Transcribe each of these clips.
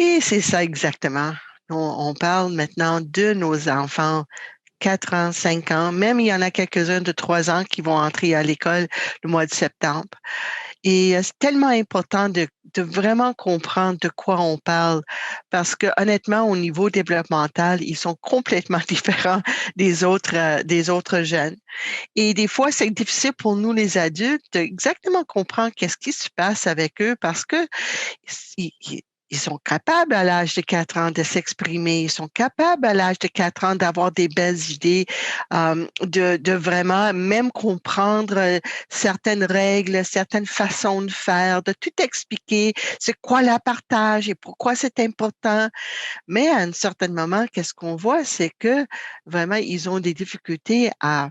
Et c'est ça exactement. On parle maintenant de nos enfants 4 ans, 5 ans, même il y en a quelques-uns de 3 ans qui vont entrer à l'école le mois de septembre. Et c'est tellement important de vraiment comprendre de quoi on parle parce que honnêtement, au niveau développemental, ils sont complètement différents des autres jeunes. Et des fois, c'est difficile pour nous, les adultes, de exactement comprendre qu'est-ce qui se passe avec eux parce que ils, ils- ils sont capables à l'âge de 4 ans de s'exprimer, ils sont capables à l'âge de 4 ans d'avoir des belles idées, de vraiment même comprendre certaines règles, certaines façons de faire, de tout expliquer, c'est quoi la partage et pourquoi c'est important. Mais à un certain moment, qu'est-ce qu'on voit, c'est que vraiment, ils ont des difficultés à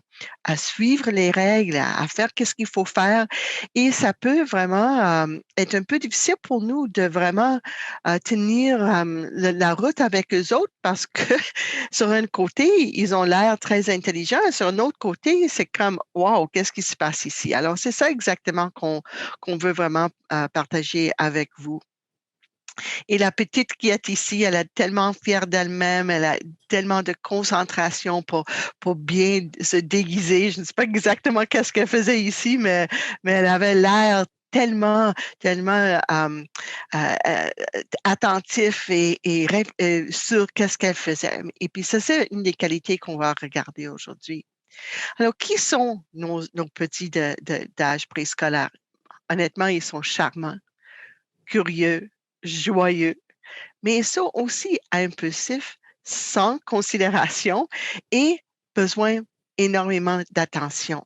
suivre les règles, à faire qu'est-ce qu'il faut faire. Et ça peut vraiment être un peu difficile pour nous de vraiment tenir la route avec eux autres parce que sur un côté, ils ont l'air très intelligents. Sur un autre côté, c'est comme, wow, qu'est-ce qui se passe ici? Alors, c'est ça exactement qu'on veut vraiment partager avec vous. Et la petite qui est ici, elle est tellement fière d'elle-même, elle a tellement de concentration pour bien se déguiser. Je ne sais pas exactement qu'est-ce qu'elle faisait ici, mais elle avait l'air tellement euh, attentif et sur qu'est-ce qu'elle faisait. Et puis ça, c'est une des qualités qu'on va regarder aujourd'hui. Alors, qui sont nos petits d'âge préscolaire? Honnêtement, ils sont charmants, curieux, joyeux, mais ils sont aussi impulsifs, sans considération et besoin énormément d'attention.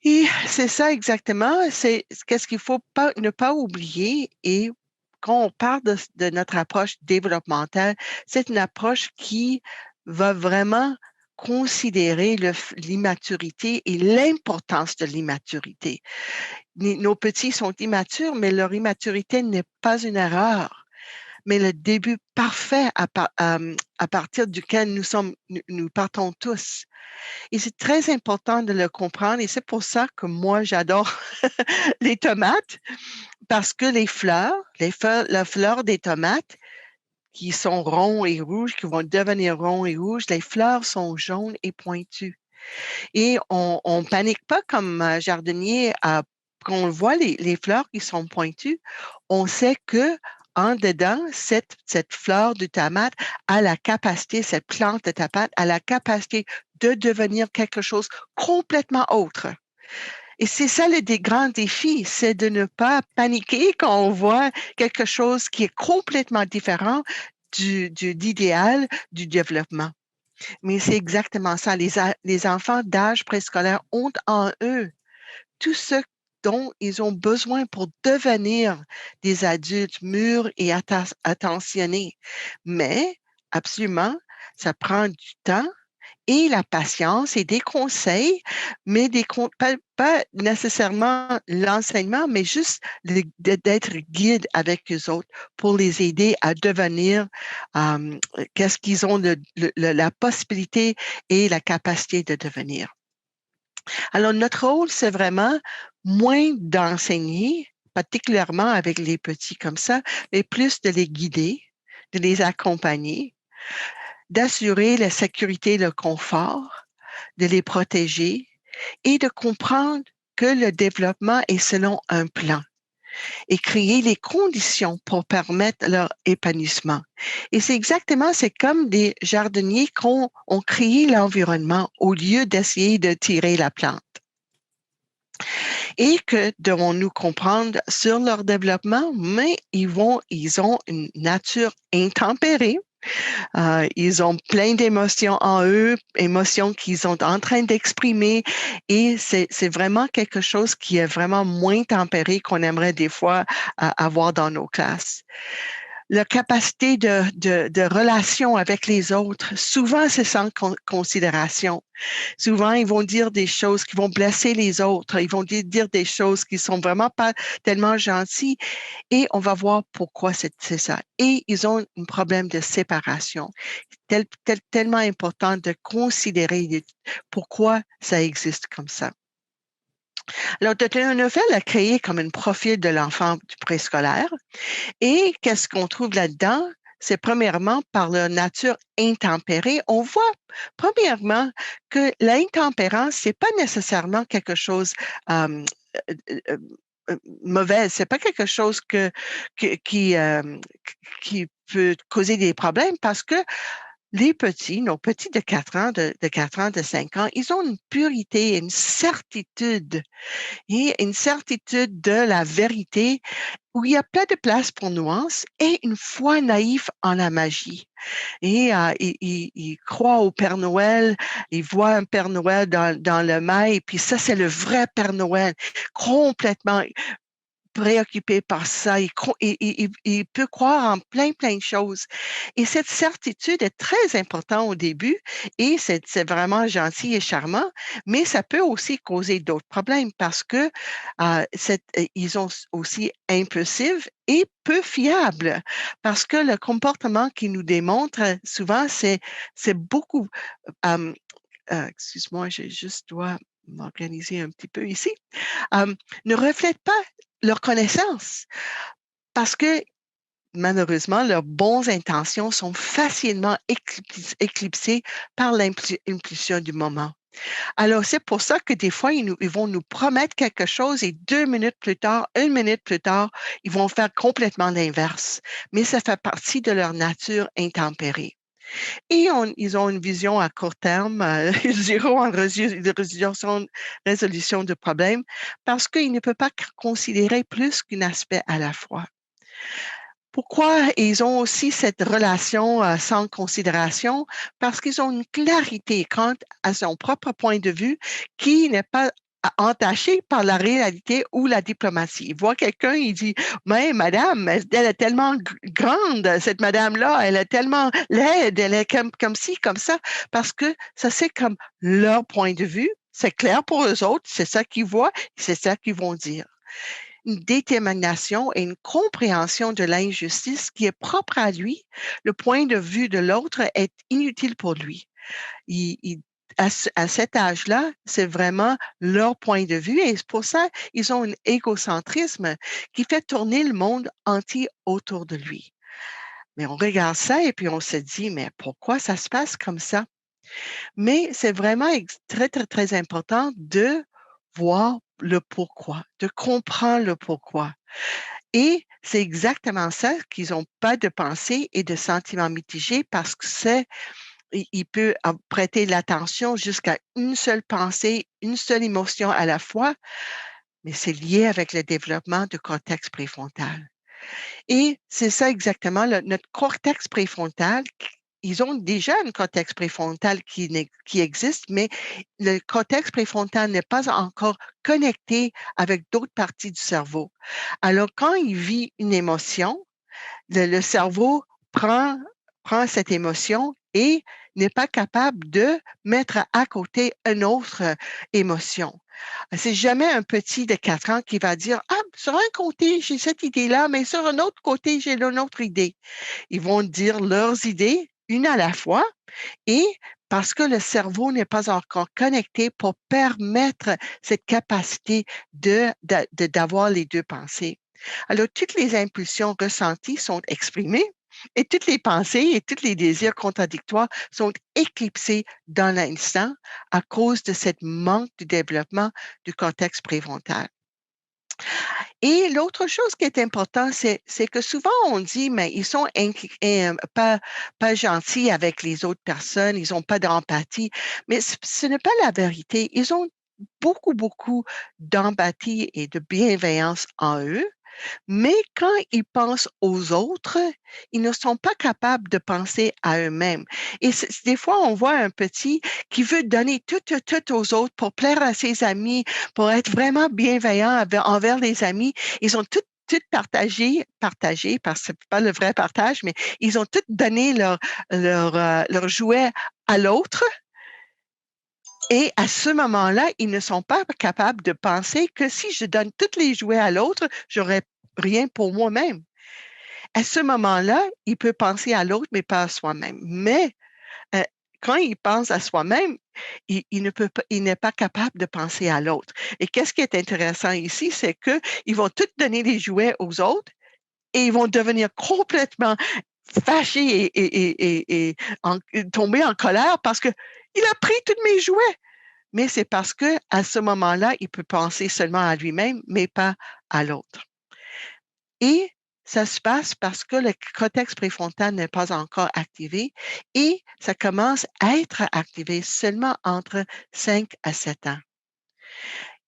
Et c'est ça exactement, c'est qu'est-ce qu'il faut pas, ne pas oublier. Et quand on parle de notre approche développementale, c'est une approche qui va vraiment considérer l'immaturité et l'importance de l'immaturité. Nos petits sont immatures, mais leur immaturité n'est pas une erreur, mais le début parfait à partir duquel nous partons tous. Et c'est très important de le comprendre et c'est pour ça que moi, j'adore les tomates parce que les fleurs des tomates qui sont ronds et rouges, qui vont devenir ronds et rouges, les fleurs sont jaunes et pointues. Et on panique pas comme jardinier quand on voit les fleurs qui sont pointues, on sait que en dedans, cette fleur de tomate a la capacité, cette plante de tomate a la capacité de devenir quelque chose complètement autre. Et c'est ça le des grands défis, c'est de ne pas paniquer quand on voit quelque chose qui est complètement différent d'idéal du développement. Mais c'est exactement ça. Les enfants d'âge préscolaire ont en eux tout ce dont ils ont besoin pour devenir des adultes mûrs et attentionnés. Mais, absolument, ça prend du temps et la patience et des conseils, mais pas nécessairement l'enseignement, mais juste d'être guide avec eux autres pour les aider à devenir qu'est-ce qu'ils ont la possibilité et la capacité de devenir. Alors, notre rôle, c'est vraiment moins d'enseigner, particulièrement avec les petits comme ça, mais plus de les guider, de les accompagner, d'assurer la sécurité et le confort, de les protéger et de comprendre que le développement est selon un plan et créer les conditions pour permettre leur épanouissement. Et c'est comme des jardiniers qui ont créé l'environnement au lieu d'essayer de tirer la plante. Et que devons-nous comprendre sur leur développement, mais ils ont une nature intempérée. Ils ont plein d'émotions en eux, émotions qu'ils sont en train d'exprimer, et c'est vraiment quelque chose qui est vraiment moins tempéré qu'on aimerait des fois avoir dans nos classes. La capacité de relation avec les autres, souvent c'est sans considération. Souvent, ils vont dire des choses qui vont blesser les autres. Ils vont dire des choses qui sont vraiment pas tellement gentilles et on va voir pourquoi c'est ça. Et ils ont un problème de séparation. Tellement important de considérer pourquoi ça existe comme ça. Alors, la telenovelle a créé comme un profil de l'enfant du préscolaire. Et qu'est-ce qu'on trouve là-dedans? C'est premièrement par leur nature intempérée. On voit premièrement que l'intempérance, c'est pas nécessairement quelque chose euh, euh, euh, mauvais. C'est pas quelque chose qui peut causer des problèmes parce que les petits, nos petits de 4 ans, de 4 ans, de 5 ans, ils ont une purité, une certitude et une certitude de la vérité où il y a plein de place pour nuances et une foi naïve en la magie. Et il croit au Père Noël, il voit un Père Noël dans le mail, puis ça, c'est le vrai Père Noël, complètement préoccupé par ça. Il peut croire en plein de choses. Et cette certitude est très importante au début et c'est vraiment gentil et charmant, mais ça peut aussi causer d'autres problèmes parce que ils sont aussi impulsifs et peu fiables parce que le comportement qu'ils nous démontrent souvent, c'est beaucoup, euh, excuse-moi, je juste dois m'organiser un petit peu ici, euh, ne reflètent pas leur connaissance parce que malheureusement, leurs bonnes intentions sont facilement éclipsées par l'impulsion du moment. Alors, c'est pour ça que des fois, ils vont nous promettre quelque chose et 2 minutes plus tard, 1 minute plus tard, ils vont faire complètement l'inverse. Mais ça fait partie de leur nature intempérée. Et ils ont une vision à court terme, zéro en résolution de problèmes, parce qu'ils ne peuvent pas considérer plus qu'un aspect à la fois. Pourquoi ils ont aussi cette relation sans considération? Parce qu'ils ont une clarité quant à son propre point de vue qui n'est pas entaché par la réalité ou la diplomatie. Il voit quelqu'un, il dit, mais madame, elle est tellement grande, cette madame-là, elle est tellement laide, elle est comme ci, comme ça, parce que ça, c'est comme leur point de vue. C'est clair pour eux autres, c'est ça qu'ils voient, c'est ça qu'ils vont dire une détermination et une compréhension de l'injustice qui est propre à lui. Le point de vue de l'autre est inutile pour lui. À cet âge-là, c'est vraiment leur point de vue et c'est pour ça ils ont un égocentrisme qui fait tourner le monde entier autour de lui. Mais on regarde ça et puis on se dit, mais pourquoi ça se passe comme ça? Mais c'est vraiment très important de voir le pourquoi, de comprendre le pourquoi. Et c'est exactement ça qu'ils n'ont pas de pensée et de sentiments mitigés parce que il peut prêter l'attention jusqu'à une seule pensée, une seule émotion à la fois, mais c'est lié avec le développement du cortex préfrontal. Et c'est ça exactement, notre cortex préfrontal, ils ont déjà un cortex préfrontal qui existe, mais le cortex préfrontal n'est pas encore connecté avec d'autres parties du cerveau. Alors, quand il vit une émotion, le cerveau prend, prend cette émotion et n'est pas capable de mettre à côté une autre émotion. C'est jamais un petit de 4 ans qui va dire, ah, sur un côté, j'ai cette idée-là, mais sur un autre côté, j'ai une autre idée. Ils vont dire leurs idées, une à la fois, et parce que le cerveau n'est pas encore connecté pour permettre cette capacité d'avoir les deux pensées. Alors, toutes les impulsions ressenties sont exprimées et toutes les pensées et tous les désirs contradictoires sont éclipsés dans l'instant à cause de cette manque de développement du cortex préfrontal. Et l'autre chose qui est importante, c'est que souvent on dit, mais ils sont pas gentils avec les autres personnes, ils n'ont pas d'empathie, mais ce n'est pas la vérité. Ils ont beaucoup d'empathie et de bienveillance en eux, mais quand ils pensent aux autres, ils ne sont pas capables de penser à eux-mêmes. Et des fois, on voit un petit qui veut donner tout aux autres pour plaire à ses amis, pour être vraiment bienveillant envers les amis. Ils ont tout partagé, parce que c'est pas le vrai partage, mais ils ont tout donné leur jouet à l'autre. Et à ce moment-là, ils ne sont pas capables de penser que si je donne tous les jouets à l'autre, j'aurai rien pour moi-même. À ce moment-là, il peut penser à l'autre, mais pas à soi-même. Mais quand il pense à soi-même, il ne peut pas, il n'est pas capable de penser à l'autre. Et qu'est-ce qui est intéressant ici, c'est qu'ils vont tous donner les jouets aux autres et ils vont devenir complètement fâchés et tomber en colère parce que il a pris tous mes jouets. Mais c'est parce que à ce moment-là, il peut penser seulement à lui-même, mais pas à l'autre. Et ça se passe parce que le cortex préfrontal n'est pas encore activé et ça commence à être activé seulement entre 5 à 7 ans.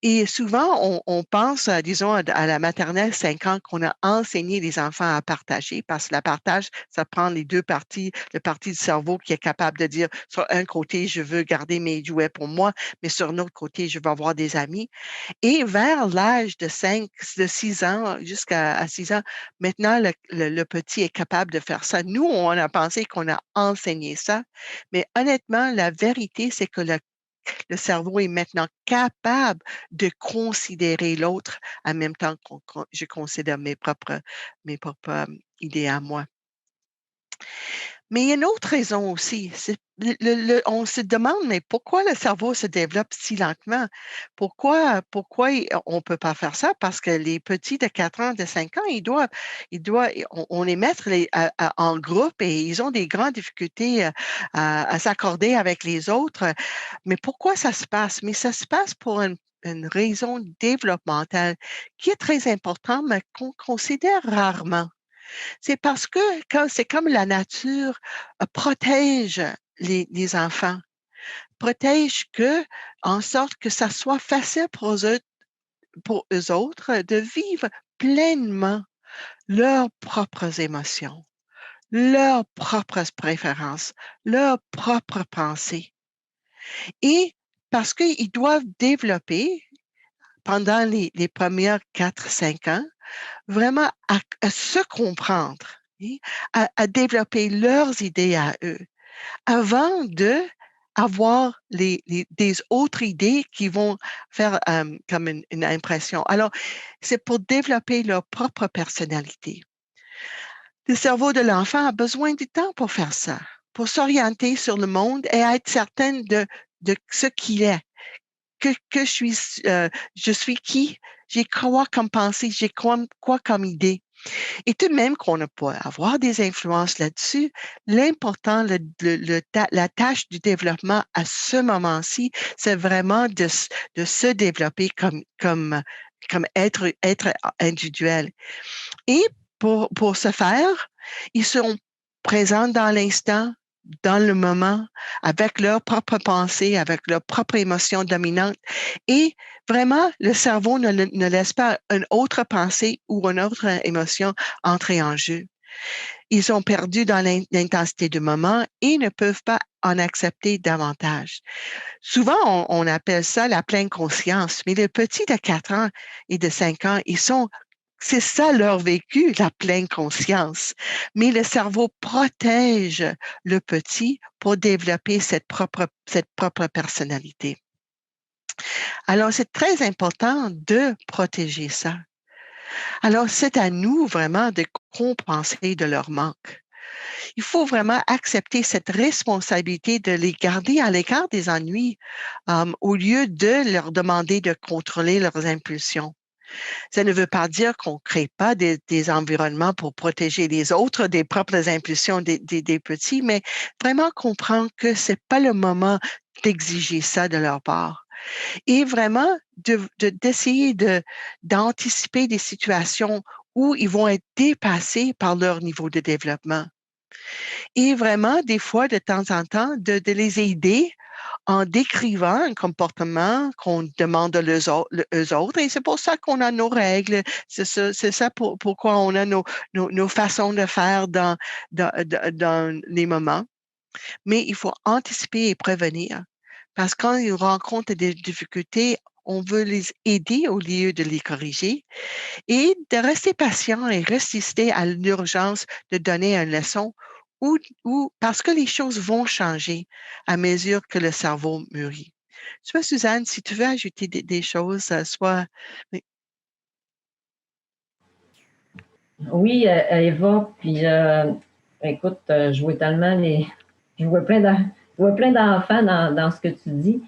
Et souvent, on pense, disons, à la maternelle 5 ans, qu'on a enseigné les enfants à partager, parce que la partage, ça prend les deux parties, le partie du cerveau qui est capable de dire, sur un côté, je veux garder mes jouets pour moi, mais sur un autre côté, je veux avoir des amis. Et vers l'âge de 5, de 6 ans, jusqu'à 6 ans, maintenant, le petit est capable de faire ça. Nous, on a pensé qu'on a enseigné ça, mais honnêtement, la vérité, c'est que le cerveau est maintenant capable de considérer l'autre en même temps que je considère mes propres idées à moi. Mais il y a une autre raison aussi. On se demande, mais pourquoi le cerveau se développe si lentement? Pourquoi on ne peut pas faire ça? Parce que les petits de 4 ans, de 5 ans, on les met en groupe et ils ont des grandes difficultés à s'accorder avec les autres. Mais pourquoi ça se passe? Mais ça se passe pour une raison développementale qui est très importante, mais qu'on considère rarement. C'est parce que c'est comme la nature protège les enfants, protège en sorte que ça soit facile pour eux autres de vivre pleinement leurs propres émotions, leurs propres préférences, leurs propres pensées. Et parce qu'ils doivent développer pendant les premières 4, 5 ans vraiment à se comprendre, oui, à développer leurs idées à eux, avant de avoir des autres idées qui vont faire comme une impression. Alors, c'est pour développer leur propre personnalité. Le cerveau de l'enfant a besoin du temps pour faire ça, pour s'orienter sur le monde et être certaine de ce qu'il est. Que je suis qui, j'ai quoi comme pensée, j'ai quoi comme idée. Et tout de même qu'on ne peut avoir des influences là-dessus, l'important, la tâche du développement à ce moment-ci, c'est vraiment de se développer comme être individuel. Et pour ce faire, ils seront présents dans l'instant, dans le moment, avec leurs propres pensées, avec leurs propres émotions dominantes. Et vraiment, le cerveau ne laisse pas une autre pensée ou une autre émotion entrer en jeu. Ils sont perdus dans l'intensité du moment et ne peuvent pas en accepter davantage. Souvent, on appelle ça la pleine conscience, mais les petits de 4 ans et de 5 ans, c'est ça leur vécu, la pleine conscience. Mais le cerveau protège le petit pour développer cette propre personnalité. Alors, c'est très important de protéger ça. Alors, c'est à nous vraiment de compenser de leur manque. Il faut vraiment accepter cette responsabilité de les garder à l'écart des ennuis au lieu de leur demander de contrôler leurs impulsions. Ça ne veut pas dire qu'on ne crée pas des environnements pour protéger les autres des propres impulsions des petits, mais vraiment comprendre que ce n'est pas le moment d'exiger ça de leur part. Et vraiment d'essayer d'anticiper des situations où ils vont être dépassés par leur niveau de développement. Et vraiment, des fois, de temps en temps, de les aider en décrivant un comportement qu'on demande aux autres. Et c'est pour ça qu'on a nos règles. C'est ça pourquoi on a nos façons de faire dans les moments. Mais il faut anticiper et prévenir. Parce que quand ils rencontrent des difficultés, on veut les aider au lieu de les corriger et de rester patient et résister à l'urgence de donner une leçon parce que les choses vont changer à mesure que le cerveau mûrit. Tu vois, Suzanne, si tu veux ajouter des choses, soit... Oui. Oui, Eva, puis écoute, je vois tellement je vois plein vois plein d'enfants dans ce que tu dis.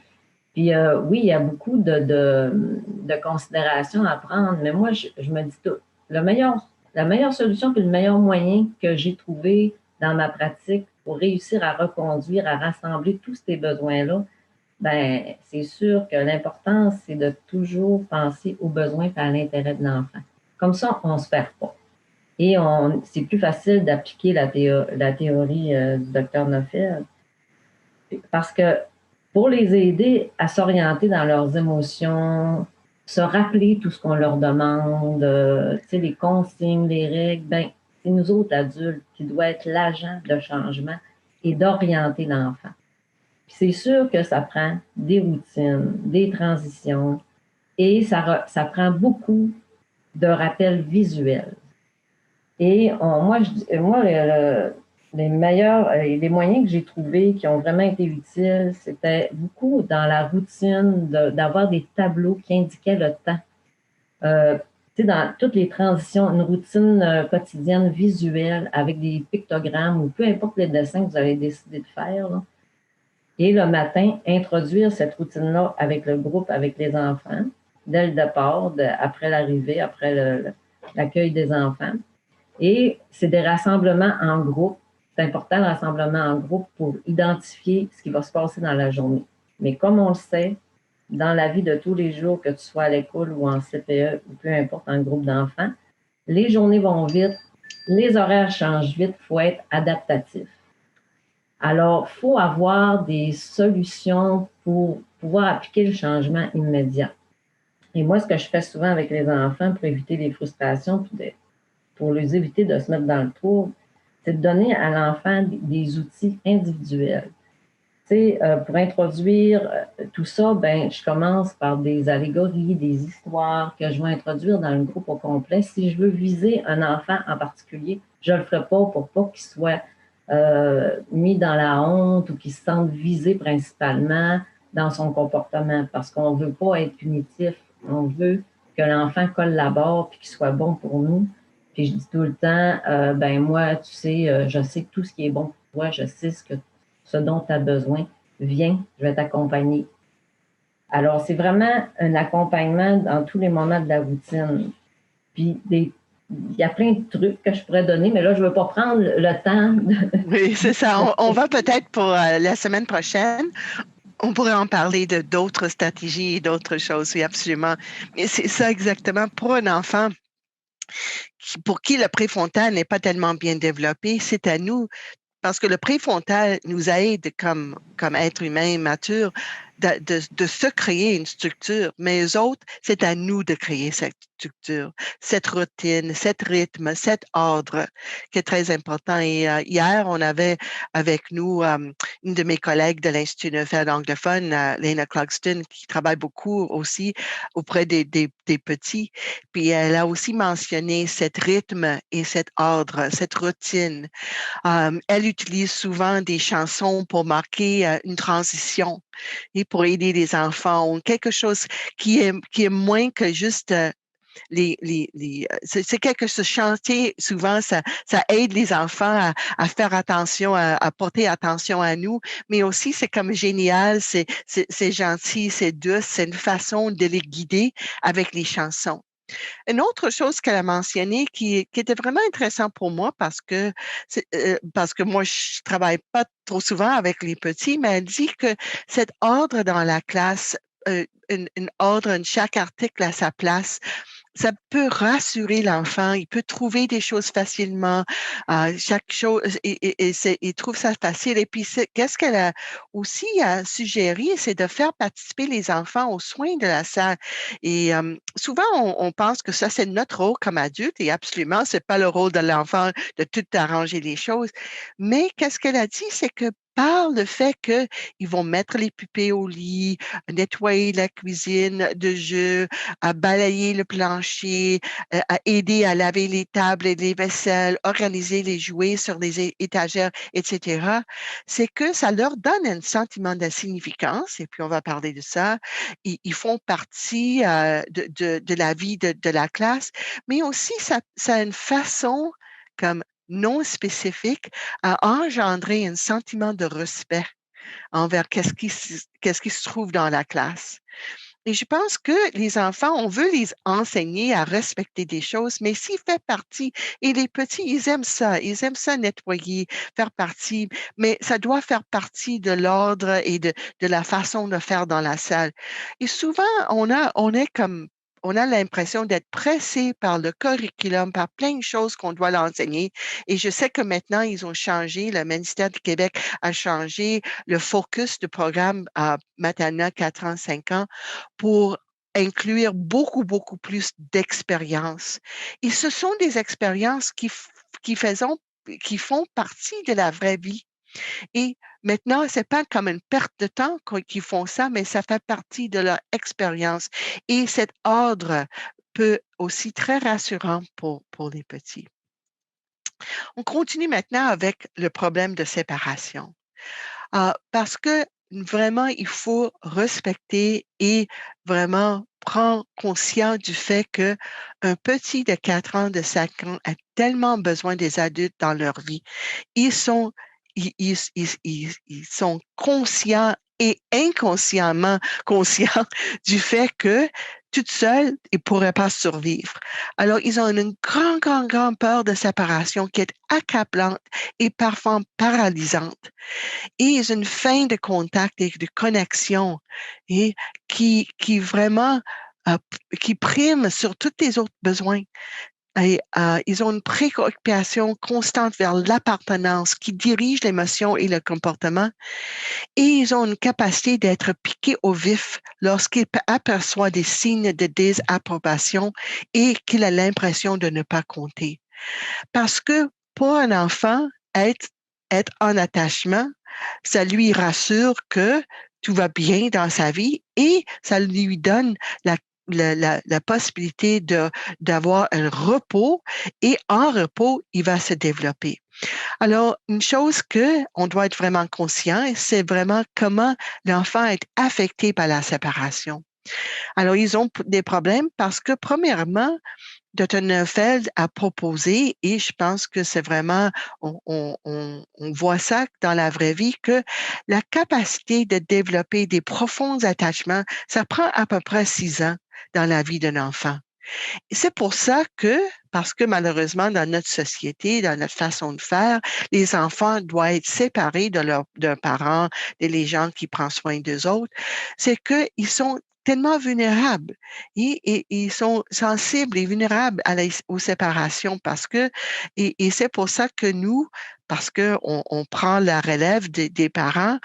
Puis oui, il y a beaucoup de considérations à prendre, mais moi, je me dis tout. La meilleure solution puis le meilleur moyen que j'ai trouvé dans ma pratique pour réussir à reconduire, à rassembler tous ces besoins-là, ben c'est sûr que l'important, c'est de toujours penser aux besoins et à l'intérêt de l'enfant. Comme ça, on ne se perd pas. Et c'est plus facile d'appliquer la théorie du docteur Neufeld parce que pour les aider à s'orienter dans leurs émotions, se rappeler tout ce qu'on leur demande, les consignes, les règles, ben, c'est nous autres adultes qui doit être l'agent de changement et d'orienter l'enfant. Puis c'est sûr que ça prend des routines, des transitions et ça prend beaucoup de rappels visuels. Et les moyens que j'ai trouvés qui ont vraiment été utiles, c'était beaucoup dans la routine d'avoir des tableaux qui indiquaient le temps. Dans toutes les transitions, une routine quotidienne visuelle avec des pictogrammes ou peu importe les dessins que vous avez décidé de faire. Là. Et le matin, introduire cette routine-là avec le groupe, avec les enfants, dès le départ, après l'arrivée, après l'accueil des enfants. Et c'est des rassemblements en groupe. C'est important le rassemblement en groupe pour identifier ce qui va se passer dans la journée. Mais comme on le sait, dans la vie de tous les jours, que tu sois à l'école ou en CPE ou peu importe en groupe d'enfants, les journées vont vite, les horaires changent vite, il faut être adaptatif. Alors, il faut avoir des solutions pour pouvoir appliquer le changement immédiat. Et moi, ce que je fais souvent avec les enfants pour éviter les frustrations, pour les éviter de se mettre dans le trou, c'est de donner à l'enfant des outils individuels. Pour introduire tout ça, ben, je commence par des allégories, des histoires que je vais introduire dans le groupe au complet. Si je veux viser un enfant en particulier, je ne le ferai pas pour pas qu'il soit mis dans la honte ou qu'il se sente visé principalement dans son comportement parce qu'on ne veut pas être punitif. On veut que l'enfant collabore et qu'il soit bon pour nous. Puis je dis tout le temps, ben moi, tu sais, je sais tout ce qui est bon pour toi, je sais ce dont tu as besoin. Viens, je vais t'accompagner. Alors, c'est vraiment un accompagnement dans tous les moments de la routine. Puis, il y a plein de trucs que je pourrais donner, mais là, je ne veux pas prendre le temps. Oui, c'est ça. On va peut-être pour la semaine prochaine. On pourrait en parler de d'autres stratégies et d'autres choses, oui, absolument. Mais c'est ça exactement. Pour un enfant pour qui le préfrontal n'est pas tellement bien développé, c'est à nous, parce que le préfrontal nous aide comme être humain mature de se créer une structure, mais eux autres, c'est à nous de créer cette structure, cette routine, cet rythme, cet ordre qui est très important. Et hier, on avait avec nous une de mes collègues de l'Institut Neufeld anglophone, Lena Clugston, qui travaille beaucoup aussi auprès des petits. Puis elle a aussi mentionné cet rythme et cet ordre, cette routine. Elle utilise souvent des chansons pour marquer une transition et pour aider les enfants, ou quelque chose qui est moins que juste c'est quelque chose chantier, souvent, ça aide les enfants à faire attention, à porter attention à nous, mais aussi c'est comme génial, c'est gentil, c'est douce, c'est une façon de les guider avec les chansons. Une autre chose qu'elle a mentionnée qui était vraiment intéressant pour moi parce que moi, je travaille pas trop souvent avec les petits, mais elle dit que cet ordre dans la classe, une ordre, chaque article à sa place, ça peut rassurer l'enfant. Il peut trouver des choses facilement. Chaque chose, il trouve ça facile. Et puis, qu'est-ce qu'elle a aussi suggéré, c'est de faire participer les enfants aux soins de la salle. Et souvent, on pense que ça, c'est notre rôle comme adulte. Et absolument, c'est pas le rôle de l'enfant de tout arranger les choses. Mais qu'est-ce qu'elle a dit, c'est que par le fait qu'ils vont mettre les poupées au lit, nettoyer la cuisine de jeu, à balayer le plancher, à aider à laver les tables et les vaisselles, organiser les jouets sur les étagères, etc. C'est que ça leur donne un sentiment d'insignificance, et puis on va parler de ça. Ils font partie de la vie de la classe, mais aussi ça a une façon comme non spécifique à engendrer un sentiment de respect envers qu'est-ce qui se trouve dans la classe. Et je pense que les enfants, on veut les enseigner à respecter des choses, mais s'il fait partie, et les petits, ils aiment ça nettoyer, faire partie, mais ça doit faire partie de l'ordre et de la façon de faire dans la salle. Et souvent, on a l'impression d'être pressé par le curriculum, par plein de choses qu'on doit l'enseigner. Et je sais que maintenant, ils ont changé, le ministère du Québec a changé le focus du programme à Matana 4 ans, 5 ans pour inclure beaucoup, beaucoup plus d'expériences. Et ce sont des expériences qui, faisons, qui font partie de la vraie vie. Et maintenant, c'est pas comme une perte de temps qu'ils font ça, mais ça fait partie de leur expérience. Et cet ordre peut aussi très rassurant pour les petits. On continue maintenant avec le problème de séparation. Parce que vraiment, il faut respecter et vraiment prendre conscience du fait que un petit de 4 ans, de 5 ans a tellement besoin des adultes dans leur vie. Ils sont, ils sont conscients et inconsciemment conscients du fait que toute seule, ils ne pourraient pas survivre. Alors, ils ont une grande, grande, grande peur de séparation qui est accablante et parfois paralysante. Et ils ont une fin de contact et de connexion et qui vraiment, euh, qui prime sur tous les autres besoins. Et, ils ont une préoccupation constante vers l'appartenance qui dirige l'émotion et le comportement. Et ils ont une capacité d'être piqués au vif lorsqu'ils aperçoivent des signes de désapprobation et qu'il a l'impression de ne pas compter. Parce que pour un enfant, être en attachement, ça lui rassure que tout va bien dans sa vie et ça lui donne la possibilité d'avoir un repos et en repos, il va se développer. Alors, une chose que on doit être vraiment conscient, c'est vraiment comment l'enfant est affecté par la séparation. Alors, ils ont des problèmes parce que, premièrement, Dr. Neufeld a proposé, et je pense que c'est vraiment, on voit ça dans la vraie vie, que la capacité de développer des profonds attachements, ça prend à peu près 6 ans dans la vie d'un enfant. Et c'est pour ça que, parce que malheureusement, dans notre société, dans notre façon de faire, les enfants doivent être séparés d'un parent, des gens qui prennent soin d'eux autres, c'est qu'ils sont tellement vulnérables et ils sont sensibles et vulnérables aux séparations et c'est pour ça que nous, parce qu'on prend la relève des parents,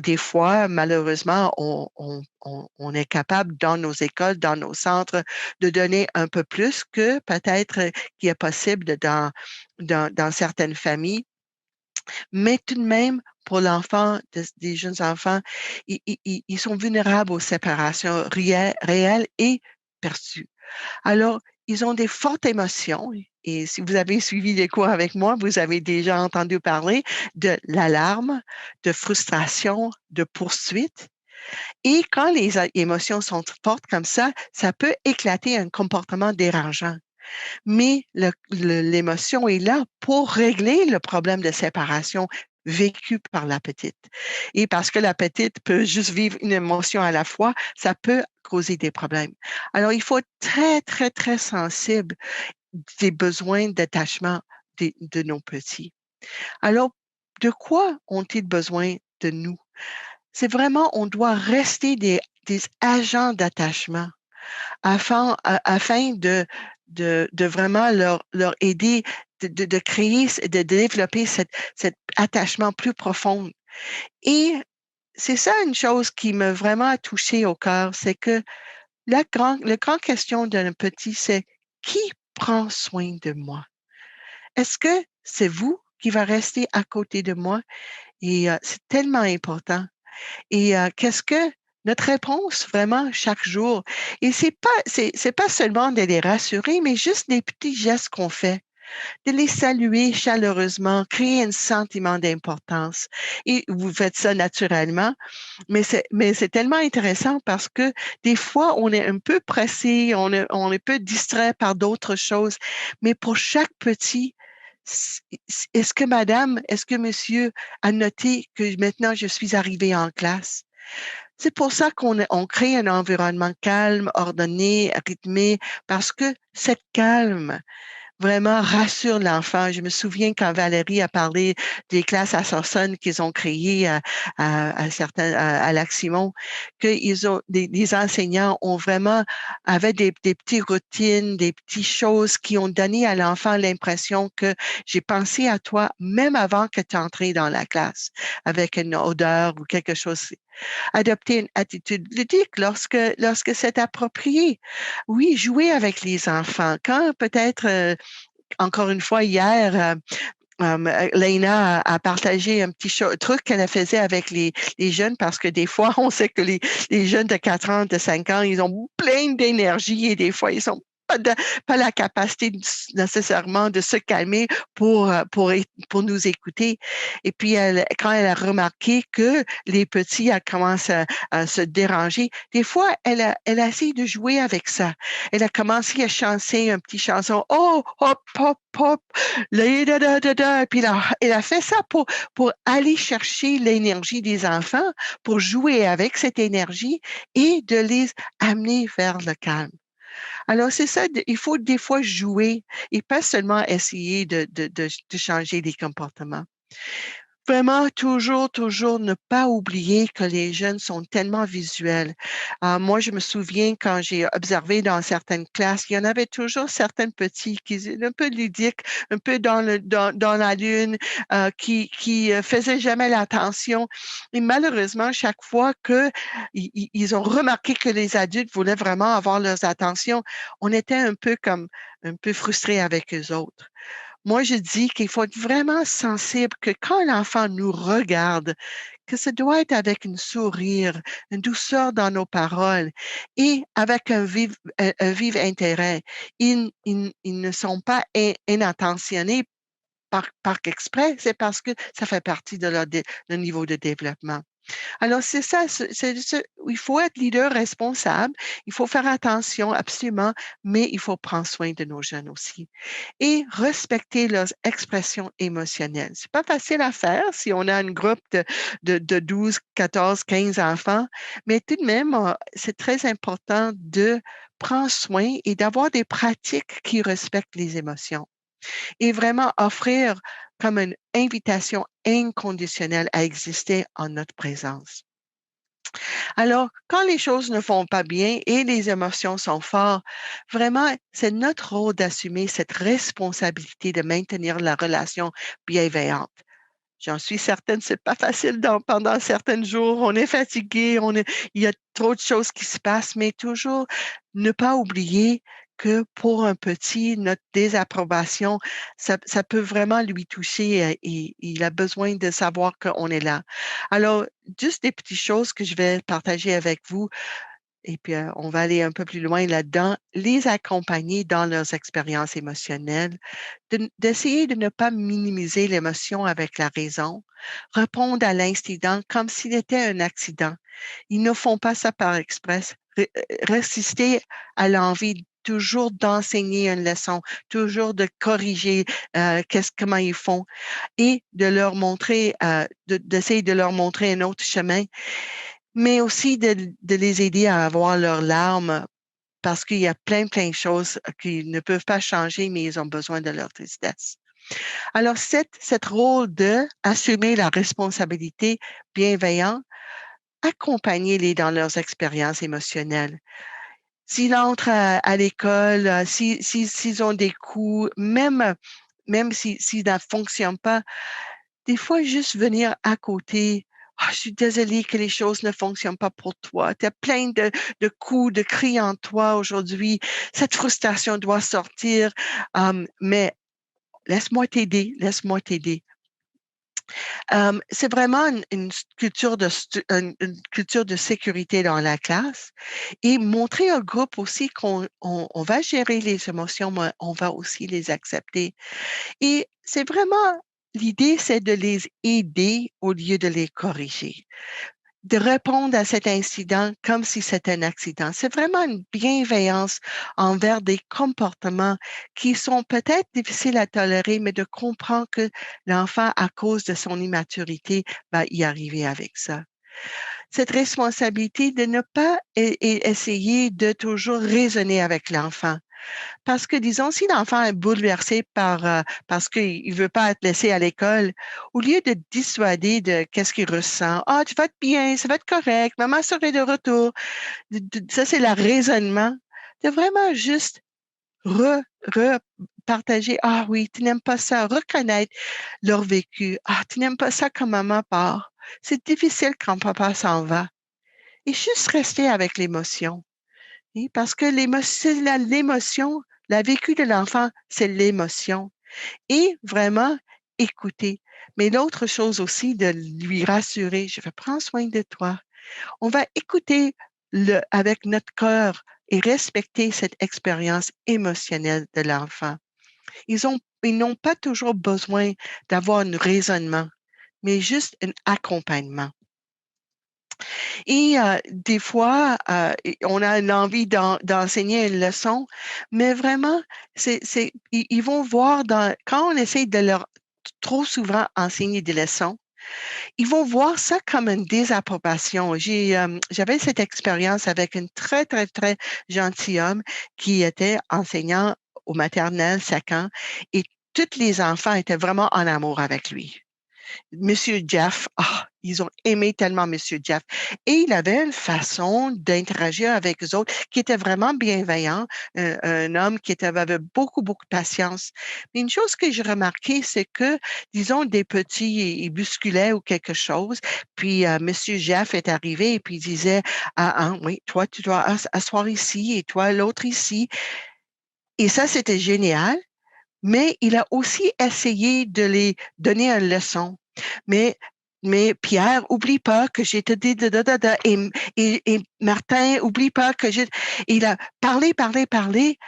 des fois, malheureusement, on est capable dans nos écoles, dans nos centres, de donner un peu plus que peut-être qui est possible dans certaines familles. Mais tout de même, pour l'enfant, des jeunes enfants, ils sont vulnérables aux séparations réelles et perçues. Alors, ils ont des fortes émotions. Et si vous avez suivi les cours avec moi, vous avez déjà entendu parler de l'alarme, de frustration, de poursuite. Et quand les émotions sont fortes comme ça peut éclater un comportement dérangeant. Mais l'émotion est là pour régler le problème de séparation vécu par la petite. Et parce que la petite peut juste vivre une émotion à la fois, ça peut causer des problèmes. Alors, il faut être très, très, très sensible des besoins d'attachement de nos petits. Alors, de quoi ont-ils besoin de nous? C'est vraiment, on doit rester des agents d'attachement afin de vraiment leur aider de créer, de développer cet attachement plus profond. Et c'est ça une chose qui m'a vraiment touchée au cœur, c'est que la grande question d'un petit, c'est qui prend soin de moi? Est-ce que c'est vous qui va rester à côté de moi? Et c'est tellement important. Et qu'est-ce que notre réponse vraiment chaque jour? Et c'est pas seulement de les rassurer, mais juste des petits gestes qu'on fait, de les saluer chaleureusement, créer un sentiment d'importance. Et vous faites ça naturellement, mais c'est tellement intéressant parce que des fois, on est un peu pressé, on est un peu distrait par d'autres choses, mais pour chaque petit, Est-ce que madame, est-ce que monsieur a noté que maintenant je suis arrivée en classe? C'est pour ça qu'on crée un environnement calme, ordonné, rythmé, parce que cette calme vraiment rassure l'enfant. Je me souviens quand Valérie a parlé des classes à Sorsonne qu'ils ont créées à Lac-Simon, les enseignants ont vraiment, avaient des petites routines, des petites choses qui ont donné à l'enfant l'impression que j'ai pensé à toi même avant que tu entré dans la classe avec une odeur ou quelque chose. Adopter une attitude ludique lorsque c'est approprié. Oui, jouer avec les enfants. Quand peut-être encore une fois, hier, Leïna a partagé un petit truc qu'elle faisait avec les jeunes parce que des fois, on sait que les jeunes de 4 ans, de 5 ans, ils ont plein d'énergie et des fois, ils sont pas la capacité nécessairement de se calmer pour nous écouter. Et puis, quand elle a remarqué que les petits commencé à se déranger, des fois, elle a essayé de jouer avec ça. Elle a commencé à chanter une petite chanson. Oh, hop, hop, hop. Da, da, da, da. Puis elle a fait ça pour aller chercher l'énergie des enfants, pour jouer avec cette énergie et de les amener vers le calme. Alors, c'est ça, il faut des fois jouer et pas seulement essayer de changer les comportements. Vraiment, toujours ne pas oublier que les jeunes sont tellement visuels. Moi, je me souviens quand j'ai observé dans certaines classes, il y en avait toujours certains petits qui étaient un peu ludiques, un peu dans la lune, qui faisaient jamais l'attention. Et malheureusement, chaque fois que ils ont remarqué que les adultes voulaient vraiment avoir leurs attentions, on était un peu frustrés avec eux autres. Moi, je dis qu'il faut être vraiment sensible que quand l'enfant nous regarde, que ça doit être avec un sourire, une douceur dans nos paroles et avec un vif intérêt. Ils ne sont pas inintentionnés par exprès, c'est parce que ça fait partie de leur niveau de développement. Alors, c'est ça, il faut être leader responsable, il faut faire attention absolument, mais il faut prendre soin de nos jeunes aussi et respecter leurs expressions émotionnelles. C'est pas facile à faire si on a un groupe de 12, 14, 15 enfants, mais tout de même, c'est très important de prendre soin et d'avoir des pratiques qui respectent les émotions et vraiment offrir comme une invitation inconditionnelle à exister en notre présence. Alors, quand les choses ne vont pas bien et les émotions sont fortes, vraiment, c'est notre rôle d'assumer cette responsabilité de maintenir la relation bienveillante. J'en suis certaine, c'est pas facile pendant certains jours. On est fatigué, il y a trop de choses qui se passent, mais toujours ne pas oublier que pour un petit, notre désapprobation, ça peut vraiment lui toucher et il a besoin de savoir qu'on est là. Alors, juste des petites choses que je vais partager avec vous et puis on va aller un peu plus loin là-dedans, les accompagner dans leurs expériences émotionnelles, d'essayer de ne pas minimiser l'émotion avec la raison, répondre à l'incident comme s'il était un accident. Ils ne font pas ça par express. Résister à l'envie toujours d'enseigner une leçon, toujours de corriger comment ils font et de leur montrer, d'essayer de leur montrer un autre chemin, mais aussi de les aider à avoir leurs larmes parce qu'il y a plein de choses qu'ils ne peuvent pas changer, mais ils ont besoin de leur tristesse. Alors, cette rôle de assumer la responsabilité bienveillant, accompagnez-les dans leurs expériences émotionnelles. S'ils entrent à l'école, s'ils ont des coups, même s'ils ne fonctionnent pas, des fois, juste venir à côté. Ah, je suis désolée que les choses ne fonctionnent pas pour toi. Tu as plein de coups, de cris en toi aujourd'hui. Cette frustration doit sortir, mais laisse-moi t'aider, laisse-moi t'aider. C'est vraiment une culture une culture de sécurité dans la classe et montrer au groupe aussi qu'on va gérer les émotions, mais on va aussi les accepter. Et c'est vraiment l'idée, c'est de les aider au lieu de les corriger. de répondre à cet incident comme si c'était un accident. C'est vraiment une bienveillance envers des comportements qui sont peut-être difficiles à tolérer, mais de comprendre que l'enfant, à cause de son immaturité, va y arriver avec ça. Cette responsabilité de ne pas essayer de toujours raisonner avec l'enfant. Parce que, disons, si l'enfant est bouleversé parce qu'il ne veut pas être laissé à l'école, au lieu de dissuader de qu'est-ce qu'il ressent, ah, tu vas être bien, ça va être correct, maman serait de retour. Ça, c'est le raisonnement. De vraiment juste partager, ah oui, tu n'aimes pas ça, reconnaître leur vécu. Ah, tu n'aimes pas ça quand maman part. C'est difficile quand papa s'en va. Et juste rester avec l'émotion. Oui, parce que l'émotion, la vécu de l'enfant, c'est l'émotion. Et vraiment écouter. Mais l'autre chose aussi, de lui rassurer, je vais prendre soin de toi. On va écouter avec notre cœur et respecter cette expérience émotionnelle de l'enfant. Ils n'ont pas toujours besoin d'avoir un raisonnement, mais juste un accompagnement. Et des fois, on a l'envie d'enseigner une leçon, mais vraiment, ils vont voir quand on essaie de leur trop souvent enseigner des leçons, ils vont voir ça comme une désapprobation. J'avais cette expérience avec un très, très, très gentil homme qui était enseignant au maternel 5 ans et tous les enfants étaient vraiment en amour avec lui. Monsieur Jeff, ils ont aimé tellement Monsieur Jeff. Et il avait une façon d'interagir avec eux autres qui était vraiment bienveillant, un homme avait beaucoup, beaucoup de patience. Mais une chose que j'ai remarqué, c'est que, disons, des petits, ils bousculaient ou quelque chose, puis Monsieur Jeff est arrivé et puis il disait, oui, toi, tu dois asseoir ici et toi, l'autre ici. Et ça, c'était génial. Mais il a aussi essayé de les donner une leçon. Mais, mais Pierre, oublie pas que j'ai te dit et Martin, oublie pas que j'ai. Il a parlé, parlé, parlé.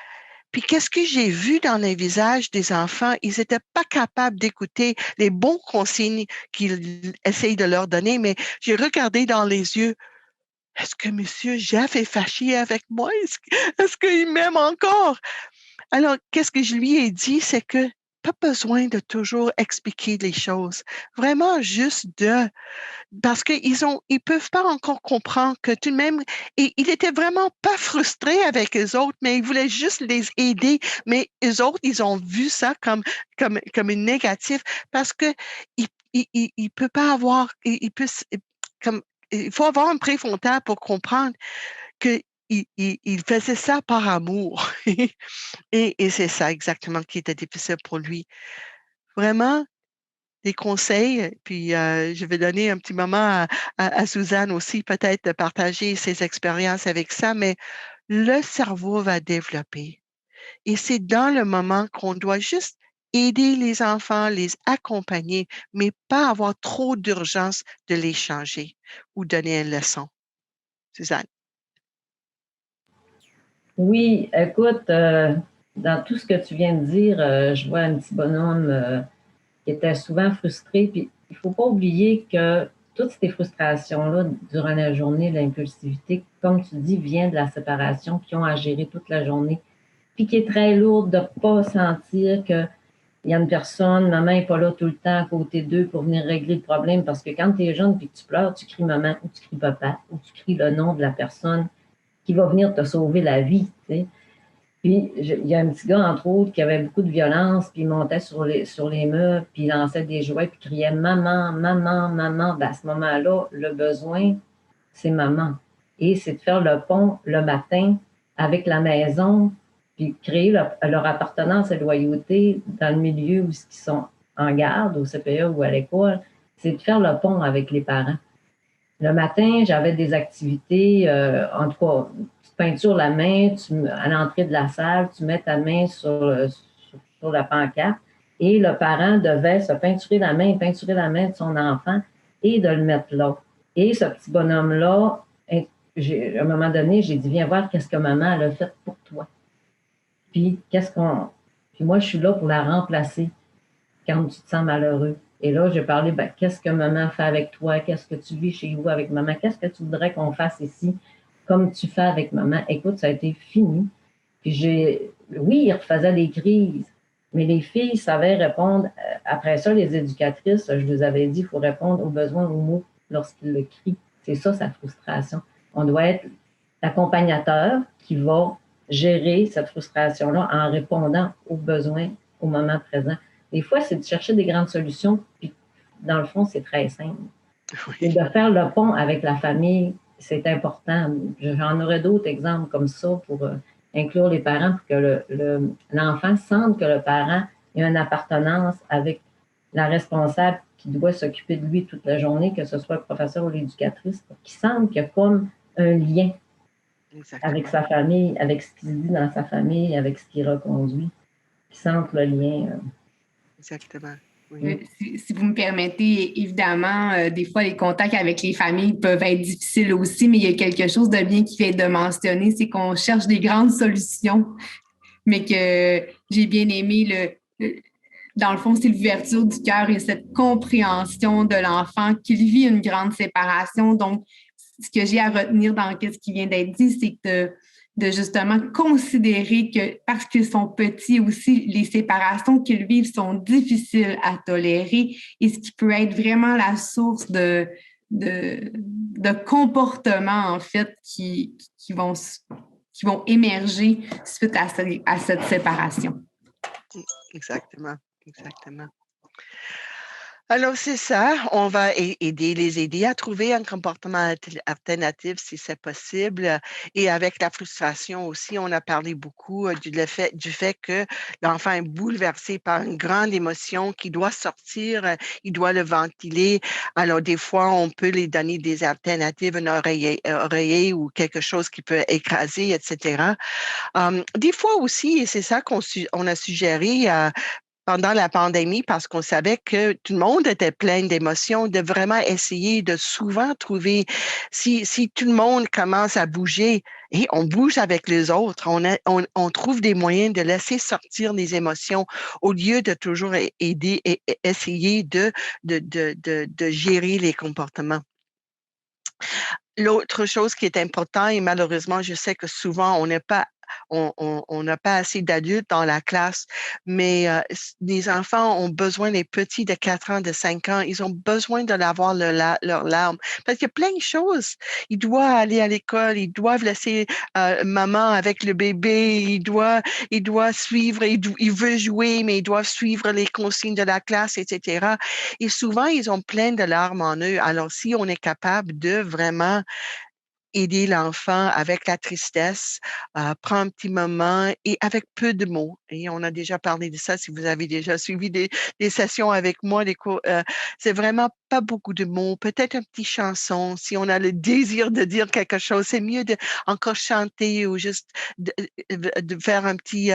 Puis qu'est-ce que j'ai vu dans les visages des enfants? Ils n'étaient pas capables d'écouter les bons consignes qu'il essaye de leur donner, mais j'ai regardé dans les yeux. Est-ce que Monsieur Jeff est fâché avec moi? Est-ce qu'il m'aime encore? Alors, qu'est-ce que je lui ai dit, c'est que pas besoin de toujours expliquer les choses. Vraiment juste parce ils peuvent pas encore comprendre que tout de même, et il était vraiment pas frustré avec eux autres, mais il voulait juste les aider. Mais eux autres, ils ont vu ça comme une négative parce que il peut pas avoir, comme, il faut avoir un préfrontal pour comprendre que il faisait ça par amour. Et c'est ça exactement qui était difficile pour lui. Vraiment, des conseils, puis je vais donner un petit moment à Suzanne aussi, peut-être de partager ses expériences avec ça, mais le cerveau va développer. Et c'est dans le moment qu'on doit juste aider les enfants, les accompagner, mais pas avoir trop d'urgence de les changer ou donner une leçon. Suzanne. Oui, écoute, dans tout ce que tu viens de dire, je vois un petit bonhomme qui était souvent frustré. Puis il ne faut pas oublier que toutes ces frustrations-là durant la journée, l'impulsivité, comme tu dis, vient de la séparation qu'ils ont à gérer toute la journée. Puis qui est très lourde de ne pas sentir qu'il y a une personne, maman n'est pas là tout le temps à côté d'eux pour venir régler le problème. Parce que quand tu es jeune et que tu pleures, tu cries maman ou tu cries papa ou tu cries le nom de la personne qui va venir te sauver la vie. Tu sais. Puis, il y a un petit gars, entre autres, qui avait beaucoup de violence, puis il montait sur les murs, puis il lançait des jouets, puis criait maman, maman, maman. Ben, à ce moment-là, le besoin, c'est maman. Et c'est de faire le pont le matin avec la maison, puis créer leur appartenance et loyauté dans le milieu où ils sont en garde, au CPE ou à l'école. C'est de faire le pont avec les parents. Le matin, j'avais des activités, en tout cas, tu peintures la main, à l'entrée de la salle, tu mets ta main sur la pancarte et le parent devait se peinturer la main de son enfant et de le mettre là. Et ce petit bonhomme-là, à un moment donné, j'ai dit, viens voir qu'est-ce que maman elle a fait pour toi. Puis, puis moi, je suis là pour la remplacer quand tu te sens malheureux. Et là, j'ai parlé, ben, qu'est-ce que maman fait avec toi? Qu'est-ce que tu vis chez vous avec maman? Qu'est-ce que tu voudrais qu'on fasse ici comme tu fais avec maman? Écoute, ça a été fini. Puis oui, ils refaisaient des crises, mais les filles savaient répondre. Après ça, les éducatrices, je vous avais dit, il faut répondre aux besoins, aux mots lorsqu'ils le crient. C'est ça, sa frustration. On doit être l'accompagnateur qui va gérer cette frustration-là en répondant aux besoins au moment présent. Des fois, c'est de chercher des grandes solutions, puis dans le fond, c'est très simple. Et Oui. de faire le pont avec la famille, c'est important. J'en aurais d'autres exemples comme ça pour inclure les parents pour que l'enfant sente que le parent a une appartenance avec la responsable qui doit s'occuper de lui toute la journée, que ce soit le professeur ou l'éducatrice, pour qu'il sente qu'il y a comme un lien avec Exactement. sa famille, avec ce qui se dit dans sa famille, avec ce qui reconduit, qu'il sente le lien. Exactement. Oui. Si vous me permettez, évidemment, des fois, les contacts avec les familles peuvent être difficiles aussi, mais il y a quelque chose de bien qui vient de mentionner, c'est qu'on cherche des grandes solutions, mais que j'ai bien aimé dans le fond, c'est l'ouverture du cœur et cette compréhension de l'enfant qu'il vit une grande séparation. Donc, ce que j'ai à retenir dans ce qui vient d'être dit, c'est que de justement considérer que parce qu'ils sont petits aussi, les séparations qu'ils vivent sont difficiles à tolérer et ce qui peut être vraiment la source de comportements, en fait, qui vont émerger suite à cette séparation. Exactement. Exactement. Alors, c'est ça. On va les aider à trouver un comportement alternatif si c'est possible. Et avec la frustration aussi, on a parlé beaucoup du fait que l'enfant est bouleversé par une grande émotion qui doit sortir, il doit le ventiler. Alors, des fois, on peut les donner des alternatives, un oreiller ou quelque chose qui peut écraser, etc. Des fois aussi, et c'est ça on a suggéré, pendant la pandémie, parce qu'on savait que tout le monde était plein d'émotions, de vraiment essayer de souvent trouver, si tout le monde commence à bouger, et on bouge avec les autres, on trouve des moyens de laisser sortir les émotions au lieu de toujours aider et essayer de gérer les comportements. L'autre chose qui est importante, et malheureusement, je sais que souvent, on n'a pas assez d'adultes dans la classe, mais les enfants ont besoin, les petits de 4 ans, de 5 ans, ils ont besoin de l'avoir leurs larmes. Parce qu'il y a plein de choses. Ils doivent aller à l'école, ils doivent laisser maman avec le bébé, ils doivent suivre, ils veulent jouer, mais ils doivent suivre les consignes de la classe, etc. Et souvent, ils ont plein de larmes en eux. Alors, si on est capable de vraiment aider l'enfant avec la tristesse, prendre un petit moment et avec peu de mots. Et on a déjà parlé de ça, si vous avez déjà suivi des sessions avec moi, des cours, c'est vraiment pas beaucoup de mots, peut-être une petite chanson. Si on a le désir de dire quelque chose, c'est mieux de encore chanter ou juste de faire un petit,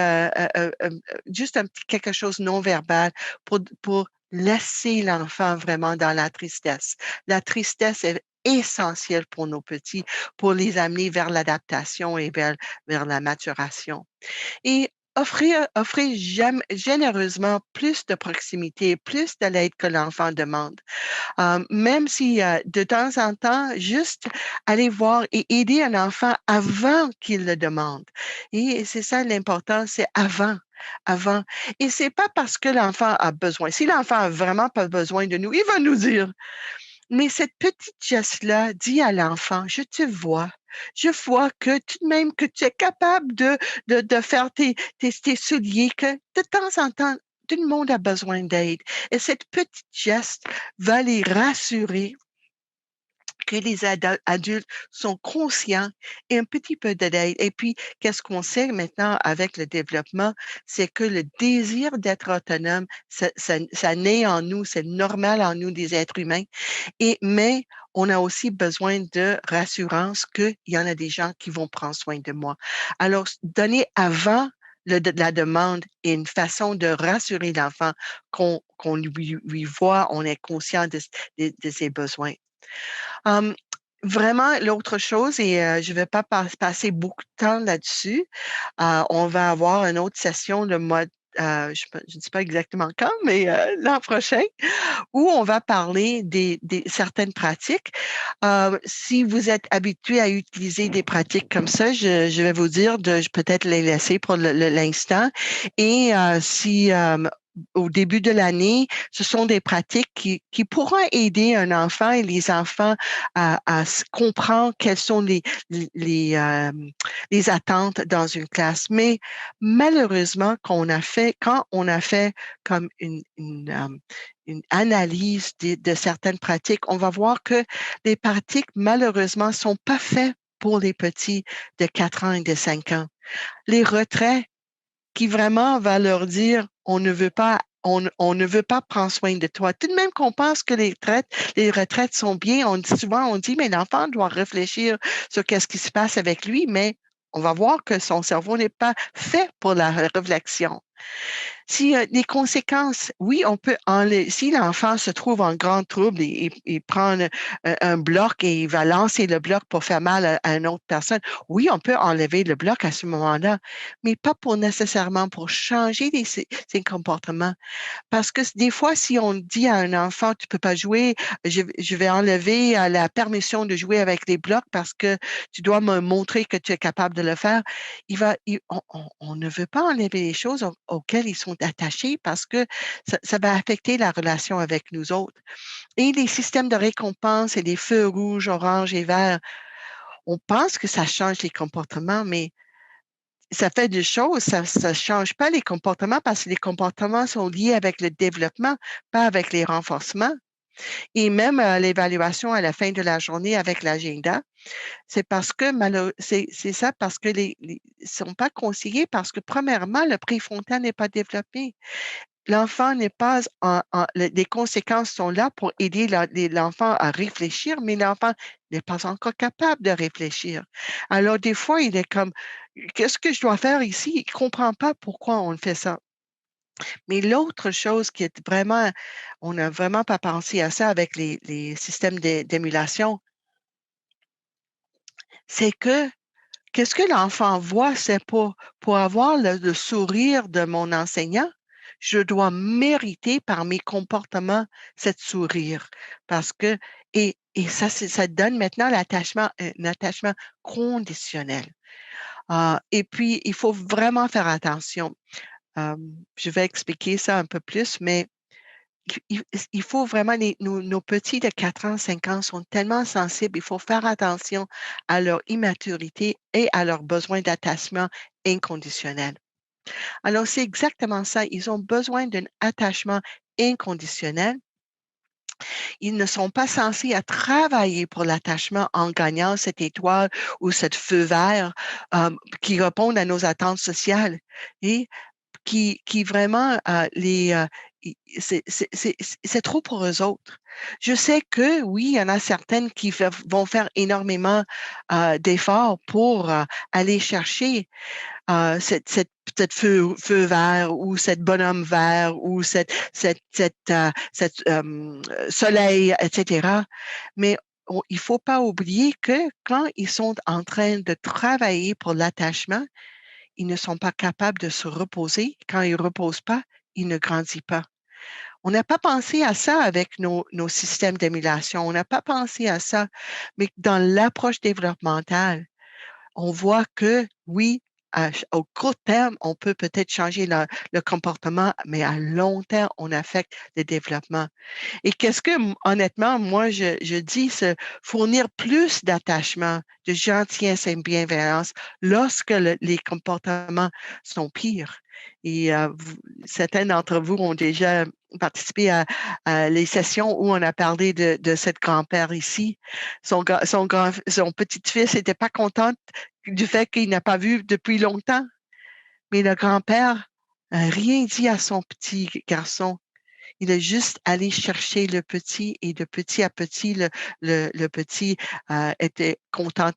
juste un petit quelque chose non verbal pour laisser l'enfant vraiment dans la tristesse. La tristesse est essentielle pour nos petits, pour les amener vers l'adaptation et vers la maturation. Et offrir généreusement plus de proximité, plus de l'aide que l'enfant demande. Même si de temps en temps, juste aller voir et aider un enfant avant qu'il le demande. Et c'est ça l'important, c'est avant. Avant. Et c'est pas parce que l'enfant a besoin. Si l'enfant a vraiment pas besoin de nous, il va nous dire. Mais cette petite geste-là dit à l'enfant, je te vois. Je vois que tout de même que tu es capable de faire tes souliers, que de temps en temps, tout le monde a besoin d'aide. Et cette petite geste va les rassurer que les adultes sont conscients et un petit peu d'aide. Et puis, qu'est-ce qu'on sait maintenant avec le développement, c'est que le désir d'être autonome, ça naît en nous, c'est normal en nous des êtres humains. Mais on a aussi besoin de rassurance qu'il y en a des gens qui vont prendre soin de moi. Alors, donner avant la demande est une façon de rassurer l'enfant qu'on lui voit, on est conscient de ses besoins. Hum, Vraiment, l'autre chose, et je ne vais pas passer beaucoup de temps là-dessus, on va avoir une autre session je ne sais pas exactement quand, mais l'an prochain, où on va parler des certaines pratiques. Si vous êtes habitué à utiliser des pratiques comme ça, je vais vous dire de peut-être les laisser pour l'instant. Et si au début de l'année, ce sont des pratiques qui pourront aider un enfant et les enfants à comprendre quelles sont les attentes dans une classe. Mais malheureusement, quand on a fait comme une analyse de certaines pratiques, on va voir que les pratiques, malheureusement, sont pas faites pour les petits de 4 ans et de 5 ans. Les retraits qui vraiment va leur dire, on ne veut pas ne veut pas prendre soin de toi. Tout de même qu'on pense que les retraites sont bien, souvent on dit, mais l'enfant doit réfléchir sur qu'est-ce qui se passe avec lui, mais on va voir que son cerveau n'est pas fait pour la réflexion. Si les conséquences, oui, on peut enlever. Si l'enfant se trouve en grand trouble et prend un bloc et il va lancer le bloc pour faire mal à une autre personne, oui, on peut enlever le bloc à ce moment-là, mais pas pour nécessairement pour changer ses comportements. Parce que des fois, si on dit à un enfant, tu peux pas jouer, je vais enlever la permission de jouer avec les blocs parce que tu dois me montrer que tu es capable de le faire, on ne veut pas enlever les choses auxquelles ils sont attachés parce que ça va affecter la relation avec nous autres. Et les systèmes de récompense et les feux rouges, orange et vert, on pense que ça change les comportements, mais ça fait des choses, ça ne change pas les comportements parce que les comportements sont liés avec le développement, pas avec les renforcements. Et même l'évaluation à la fin de la journée avec l'agenda, c'est parce que c'est ça parce que les sont pas conseillés parce que premièrement, le préfrontal n'est pas développé. L'enfant n'est pas les conséquences sont là pour aider l'enfant à réfléchir, mais l'enfant n'est pas encore capable de réfléchir. Alors, des fois, il est comme, qu'est-ce que je dois faire ici? Il ne comprend pas pourquoi on fait ça. Mais l'autre chose qui est vraiment, on n'a vraiment pas pensé à ça avec les systèmes d'émulation, c'est que qu'est-ce que l'enfant voit, c'est pour avoir le sourire de mon enseignant, je dois mériter par mes comportements cette sourire. Parce que, et ça, ça donne maintenant un attachement conditionnel. Et puis, il faut vraiment faire attention. Je vais expliquer ça un peu plus, mais il faut vraiment, nos petits de 4 ans, 5 ans sont tellement sensibles, il faut faire attention à leur immaturité et à leurs besoins d'attachement inconditionnel. Alors, c'est exactement ça. Ils ont besoin d'un attachement inconditionnel. Ils ne sont pas censés à travailler pour l'attachement en gagnant cette étoile ou cette feu vert qui répondent à nos attentes sociales. Et qui vraiment c'est trop pour eux autres. Je sais que oui, il y en a certaines qui vont faire énormément d'efforts pour aller chercher cette feu vert ou cette bonhomme vert ou cette soleil, etc. Mais il faut pas oublier que quand ils sont en train de travailler pour l'attachement, ils ne sont pas capables de se reposer. Quand ils ne reposent pas, ils ne grandissent pas. On n'a pas pensé à ça avec nos systèmes d'émulation. On n'a pas pensé à ça. Mais dans l'approche développementale, on voit que oui, au court terme, on peut peut-être changer le comportement, mais à long terme, on affecte le développement. Et qu'est-ce que, honnêtement, moi, je dis, c'est fournir plus d'attachement, de gentillesse et de bienveillance lorsque les comportements sont pires. Et certains d'entre vous ont déjà participé à les sessions où on a parlé de cette grand-père ici. Son petit-fils n'était pas content du fait qu'il n'a pas vu depuis longtemps, mais le grand-père n'a rien dit à son petit garçon. Il est juste allé chercher le petit et de petit à petit, le petit était content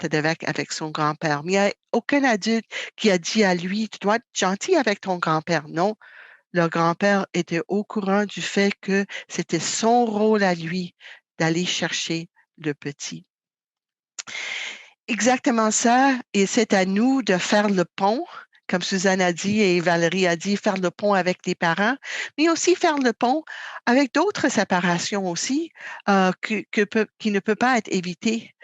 avec son grand-père. Mais il n'y a aucun adulte qui a dit à lui, tu dois être gentil avec ton grand-père. Non, le grand-père était au courant du fait que c'était son rôle à lui d'aller chercher le petit. Exactement ça, et c'est à nous de faire le pont comme Suzanne a dit et Valérie a dit, faire le pont avec les parents, mais aussi faire le pont avec d'autres séparations aussi qui ne peut pas être évitées.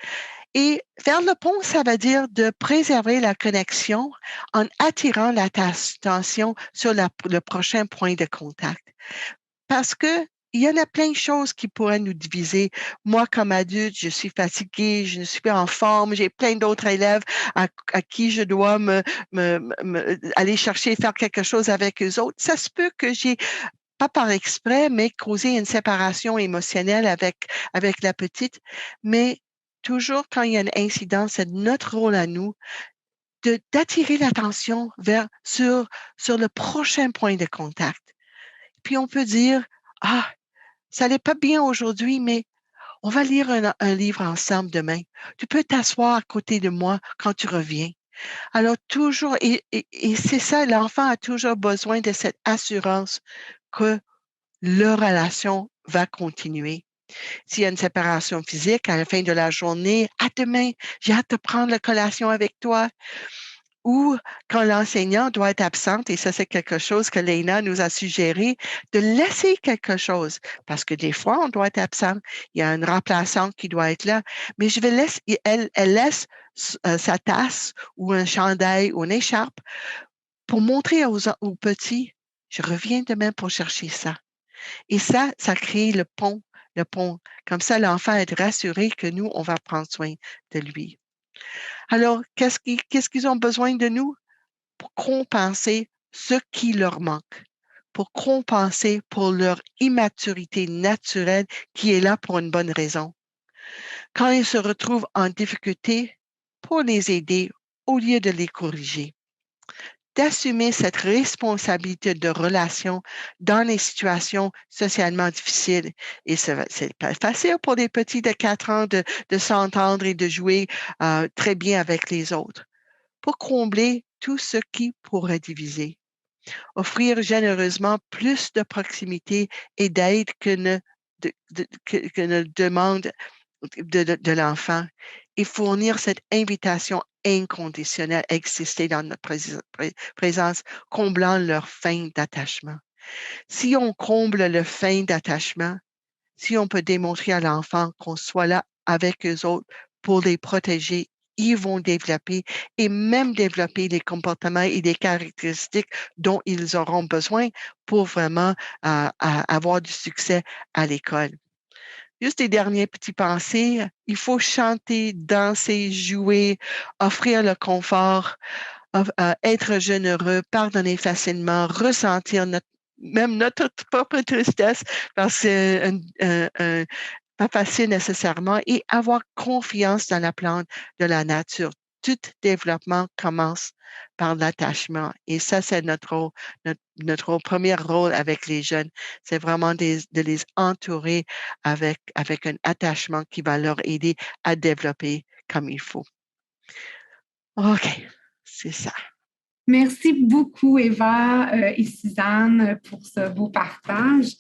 Et faire le pont, ça veut dire de préserver la connexion en attirant l'attention sur le prochain point de contact. Parce que il y en a plein de choses qui pourraient nous diviser. Moi, comme adulte, je suis fatiguée, je ne suis pas en forme, j'ai plein d'autres élèves à qui je dois aller chercher, faire quelque chose avec eux autres. Ça se peut que j'ai, pas par exprès, mais causé une séparation émotionnelle avec la petite. Mais toujours quand il y a un incident, c'est notre rôle à nous d'attirer l'attention sur le prochain point de contact. Puis on peut dire, ah, ça n'est pas bien aujourd'hui, mais on va lire un livre ensemble demain. Tu peux t'asseoir à côté de moi quand tu reviens. Alors toujours, et c'est ça, l'enfant a toujours besoin de cette assurance que leur relation va continuer. S'il y a une séparation physique à la fin de la journée, à demain, j'ai hâte de prendre la collation avec toi. Ou quand l'enseignant doit être absente, et ça c'est quelque chose que Léna nous a suggéré, de laisser quelque chose, parce que des fois on doit être absent, il y a une remplaçante qui doit être là, mais je vais laisser, elle laisse sa tasse ou un chandail ou une écharpe pour montrer aux petits, je reviens demain pour chercher ça. Et ça crée le pont. Comme ça, l'enfant est rassuré que nous, on va prendre soin de lui. Alors, qu'est-ce qu'ils ont besoin de nous? Pour compenser ce qui leur manque, pour compenser pour leur immaturité naturelle qui est là pour une bonne raison. Quand ils se retrouvent en difficulté, pour les aider au lieu de les corriger. D'assumer cette responsabilité de relation dans les situations socialement difficiles. Et c'est pas facile pour des petits de 4 ans de s'entendre et de jouer très bien avec les autres. Pour combler tout ce qui pourrait diviser. Offrir généreusement plus de proximité et d'aide que ne demande de l'enfant et fournir cette invitation inconditionnelle à exister dans notre présence, comblant leur faim d'attachement. Si on comble le faim d'attachement, si on peut démontrer à l'enfant qu'on soit là avec eux autres pour les protéger, ils vont développer et même développer les comportements et les caractéristiques dont ils auront besoin pour vraiment avoir du succès à l'école. Juste des derniers petits pensées. Il faut chanter, danser, jouer, offrir le confort, être généreux, pardonner facilement, ressentir même notre propre tristesse parce que pas facile nécessairement et avoir confiance dans la plante de la nature. Tout développement commence par l'attachement. Et ça, c'est notre premier rôle avec les jeunes. C'est vraiment de les entourer avec un attachement qui va leur aider à développer comme il faut. OK, c'est ça. Merci beaucoup, Eva et Suzanne, pour ce beau partage.